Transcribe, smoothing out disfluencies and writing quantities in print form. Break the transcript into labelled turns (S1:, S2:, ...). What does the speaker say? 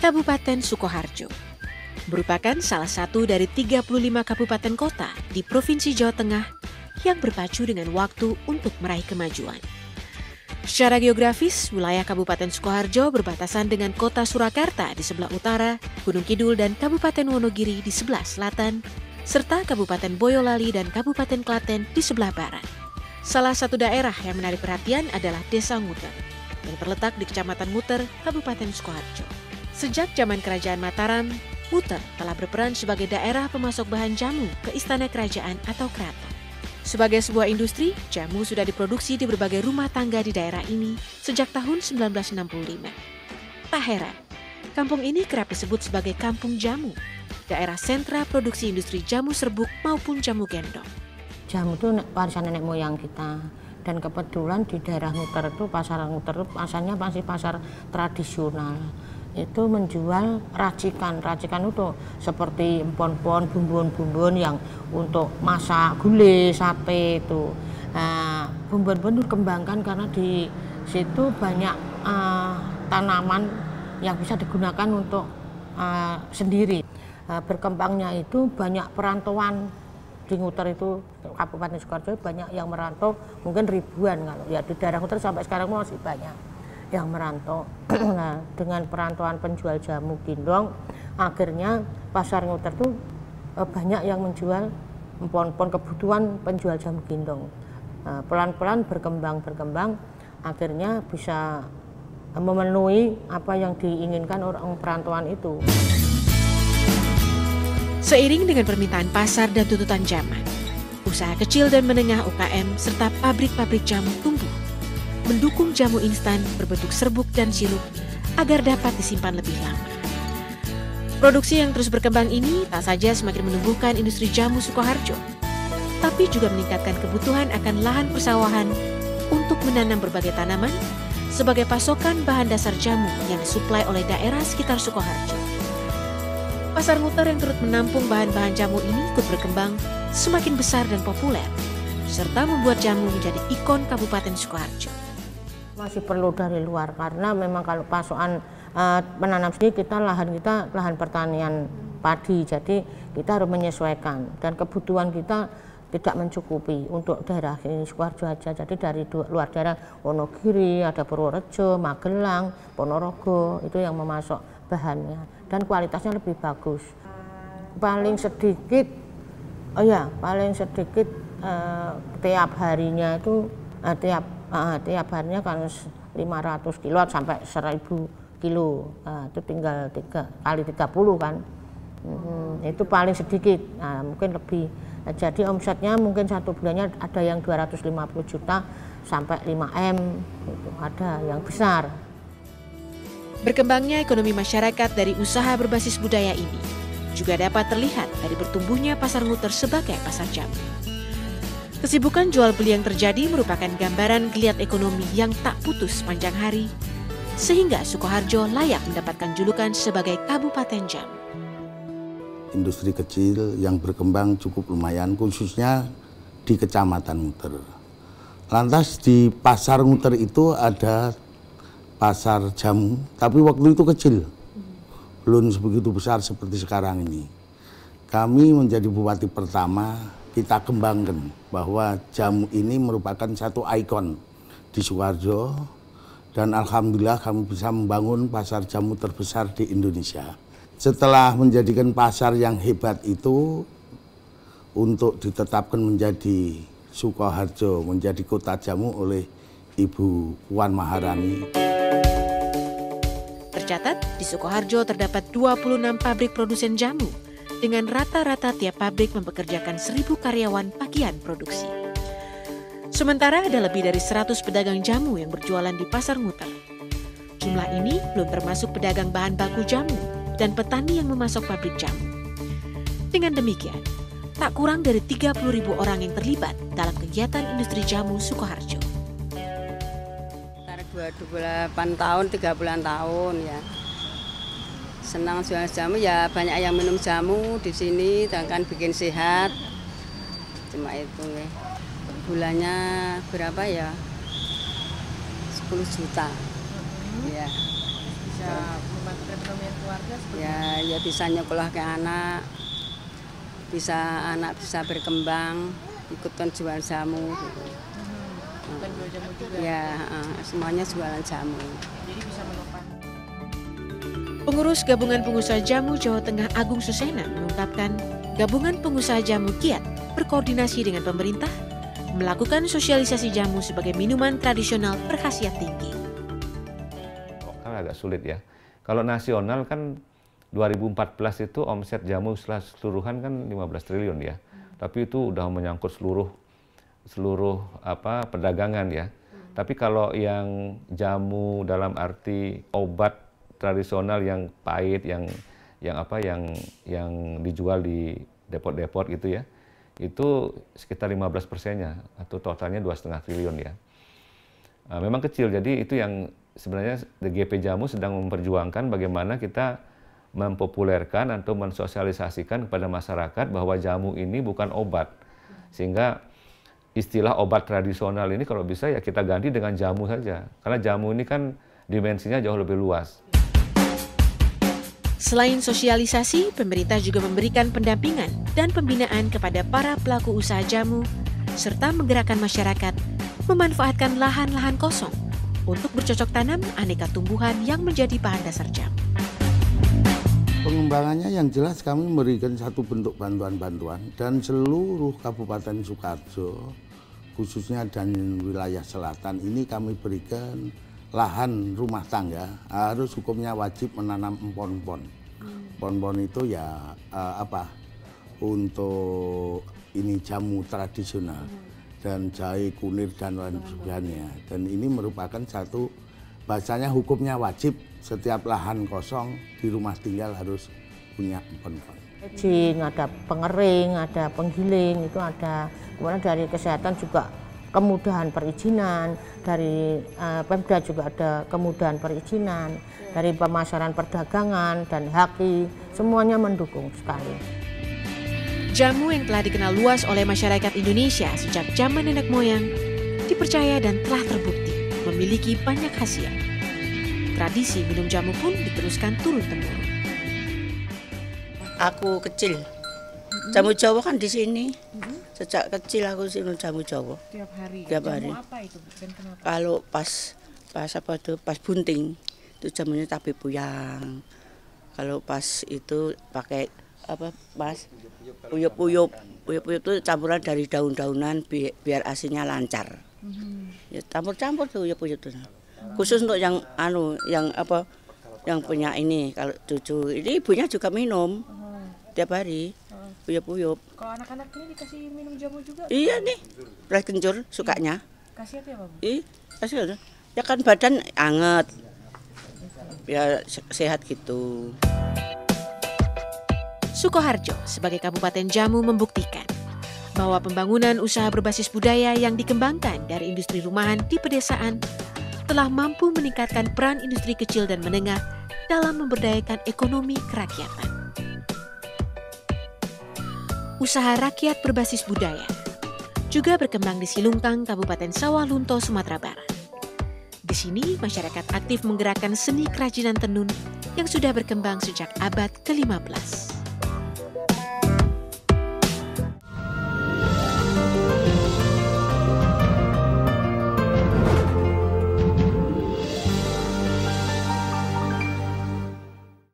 S1: Kabupaten Sukoharjo merupakan salah satu dari 35 kabupaten kota di Provinsi Jawa Tengah yang berpacu dengan waktu untuk meraih kemajuan. Secara geografis, wilayah Kabupaten Sukoharjo berbatasan dengan kota Surakarta di sebelah utara, Gunung Kidul dan Kabupaten Wonogiri di sebelah selatan, serta Kabupaten Boyolali dan Kabupaten Klaten di sebelah barat. Salah satu daerah yang menarik perhatian adalah Desa Nguter, yang terletak di Kecamatan Nguter, Kabupaten Sukoharjo. Sejak zaman Kerajaan Mataram, Nguter telah berperan sebagai daerah pemasok bahan jamu ke istana kerajaan atau keraton. Sebagai sebuah industri, jamu sudah diproduksi di berbagai rumah tangga di daerah ini sejak tahun 1965. Tak heran, kampung ini kerap disebut sebagai Kampung Jamu, daerah sentra produksi industri jamu serbuk maupun jamu gendong.
S2: Jamu itu warisan nenek moyang kita. Dan kebetulan di daerah Nguter itu, pasar Nguter itu pasarnya masih pasar tradisional. Itu menjual racikan itu seperti empon-empon, bumbun-bumbun yang untuk masak gulai, sate itu. Nah, bumbun-bumbun dikembangkan karena di situ banyak tanaman yang bisa digunakan untuk sendiri. Berkembangnya itu banyak perantauan di Nguter itu, Kabupaten Sukoharjo banyak yang merantau, mungkin ribuan kalau ya di daerah Nguter sampai sekarang masih banyak yang merantau. Nah, dengan perantauan penjual jamu gendong, akhirnya pasar Nguter itu banyak yang menjual empon-empon kebutuhan penjual jamu gendong. Pelan-pelan berkembang, akhirnya bisa memenuhi apa yang diinginkan orang perantauan itu.
S1: Seiring dengan permintaan pasar dan tuntutan zaman, usaha kecil dan menengah UKM serta pabrik-pabrik jamu tumbuh, mendukung jamu instan berbentuk serbuk dan sirup agar dapat disimpan lebih lama. Produksi yang terus berkembang ini tak saja semakin menumbuhkan industri jamu Sukoharjo, tapi juga meningkatkan kebutuhan akan lahan persawahan untuk menanam berbagai tanaman sebagai pasokan bahan dasar jamu yang disuplai oleh daerah sekitar Sukoharjo. Pasar Nguter yang turut menampung bahan-bahan jamu ini ikut berkembang semakin besar dan populer, serta membuat jamu menjadi ikon Kabupaten Sukoharjo.
S2: Masih perlu dari luar karena memang kalau pasokan menanam sendiri lahan pertanian padi, jadi kita harus menyesuaikan dan kebutuhan kita tidak mencukupi untuk daerah ini Sukoharjo aja. Jadi dari luar daerah Wonogiri, ada Purworejo, Magelang, Ponorogo itu yang memasok bahannya dan kualitasnya lebih bagus. Paling sedikit tiap harinya itu tiap harinya kan 500 kilo sampai 1000 kilo. Itu tinggal 3 kali 30 kan. Itu paling sedikit. Nah, mungkin lebih. Jadi omsetnya mungkin satu bulannya ada yang 250 juta sampai 5M, gitu. Ada yang besar.
S1: Berkembangnya ekonomi masyarakat dari usaha berbasis budaya ini juga dapat terlihat dari bertumbuhnya pasar Nguter sebagai pasar jamu. Kesibukan jual beli yang terjadi merupakan gambaran geliat ekonomi yang tak putus sepanjang hari, sehingga Sukoharjo layak mendapatkan julukan sebagai Kabupaten Jamu.
S3: Industri kecil yang berkembang cukup lumayan, khususnya di Kecamatan Nguter. Lantas di pasar Nguter itu ada pasar jamu, tapi waktu itu kecil, belum sebegitu besar seperti sekarang ini. Kami menjadi bupati pertama, kita kembangkan bahwa jamu ini merupakan satu ikon di Sukoharjo, dan alhamdulillah kami bisa membangun pasar jamu terbesar di Indonesia. Setelah menjadikan pasar yang hebat itu, untuk ditetapkan menjadi Sukoharjo, menjadi kota jamu oleh Ibu Puan Maharani.
S1: Tercatat, di Sukoharjo terdapat 26 pabrik produsen jamu, dengan rata-rata tiap pabrik mempekerjakan 1000 karyawan bagian produksi. Sementara ada lebih dari 100 pedagang jamu yang berjualan di pasar Nguter. Jumlah ini belum termasuk pedagang bahan baku jamu dan petani yang memasok pabrik jamu. Dengan demikian, tak kurang dari 30.000 orang yang terlibat dalam kegiatan industri jamu Sukoharjo.
S4: 28 tahun, 30-an tahun ya. Senang jual jamu ya, banyak yang minum jamu di sini, dan bikin sehat. Cuma itu ya. Bulannya berapa ya? 10 juta. Ya.
S2: bisa membantu perekonomian keluarga seperti
S4: Ya bisa nyekolah ke anak, anak bisa berkembang, ikutan jual jamu gitu.
S2: bukan jual jamu juga.
S4: Ya semuanya jualan jamu.
S2: Jadi bisa menopang.
S1: Pengurus Gabungan Pengusaha Jamu Jawa Tengah Agung Susena mengungkapkan, Gabungan Pengusaha Jamu giat berkoordinasi dengan pemerintah melakukan sosialisasi jamu sebagai minuman tradisional berkhasiat tinggi.
S5: Kan agak sulit ya. Kalau nasional kan 2014 itu omset jamu keseluruhan kan 15 triliun ya. Tapi itu udah menyangkut seluruh perdagangan ya. Tapi kalau yang jamu dalam arti obat tradisional yang pahit, yang dijual di depot-depot gitu ya, itu sekitar 15%-nya atau totalnya 2,5 triliun ya. Memang kecil, jadi itu yang sebenarnya DGP Jamu sedang memperjuangkan bagaimana kita mempopulerkan atau mensosialisasikan kepada masyarakat bahwa jamu ini bukan obat. Sehingga istilah obat tradisional ini kalau bisa ya kita ganti dengan jamu saja. Karena jamu ini kan dimensinya jauh lebih luas.
S1: Selain sosialisasi, pemerintah juga memberikan pendampingan dan pembinaan kepada para pelaku usaha jamu, serta menggerakkan masyarakat memanfaatkan lahan-lahan kosong untuk bercocok tanam aneka tumbuhan yang menjadi bahan dasar jamu.
S3: Pengembangannya yang jelas kami memberikan satu bentuk bantuan-bantuan dan seluruh Kabupaten Sukoharjo, khususnya dan wilayah selatan ini kami berikan lahan rumah tangga harus hukumnya wajib menanam empon-empon. Empon-empon itu ya untuk ini jamu tradisional dan jahe, kunir dan lain sebagainya. Dan ini merupakan satu bahasanya hukumnya wajib setiap lahan kosong di rumah tinggal harus punya empon-empon.
S2: Ada pengering, ada penggiling, itu ada. Kemudian dari kesehatan juga kemudahan perizinan, dari Pemda juga ada kemudahan perizinan, dari pemasaran perdagangan dan HAKI, semuanya mendukung sekali.
S1: Jamu yang telah dikenal luas oleh masyarakat Indonesia sejak zaman nenek moyang, dipercaya dan telah terbukti memiliki banyak khasiat. Tradisi minum jamu pun diteruskan turun-temurun.
S6: Aku kecil, jamu Jawa kan di sini. Sejak kecil aku minum jamu Jawa.
S2: Tiap hari.
S6: Tiap hari.
S2: Jamu apa itu dan kenapa?
S6: Kalau pas bunting itu jamunya tabe puyang. Kalau pas itu pakai Mas? Uyup-uyup. Uyup-uyup itu campuran dari daun-daunan biar asinya lancar. Ya campur-campur tuh uyup-uyup tuh. Khusus untuk yang yang punya ini, kalau cucu ini ibunya juga minum tiap hari. Uyup-uyup.
S2: Kalau anak-anak ini dikasih minum jamu juga?
S6: Iya nih, beras kencur sukanya.
S2: Kasih apa ya, Bu?
S6: Kasih apa? Ya kan badan anget, ya sehat gitu.
S1: Sukoharjo sebagai Kabupaten Jamu membuktikan bahwa pembangunan usaha berbasis budaya yang dikembangkan dari industri rumahan di pedesaan telah mampu meningkatkan peran industri kecil dan menengah dalam memberdayakan ekonomi kerakyatan. Usaha rakyat berbasis budaya juga berkembang di Silungkang, Kabupaten Sawah Lunto, Sumatera Barat. Di sini, masyarakat aktif menggerakkan seni kerajinan tenun yang sudah berkembang sejak abad ke-15.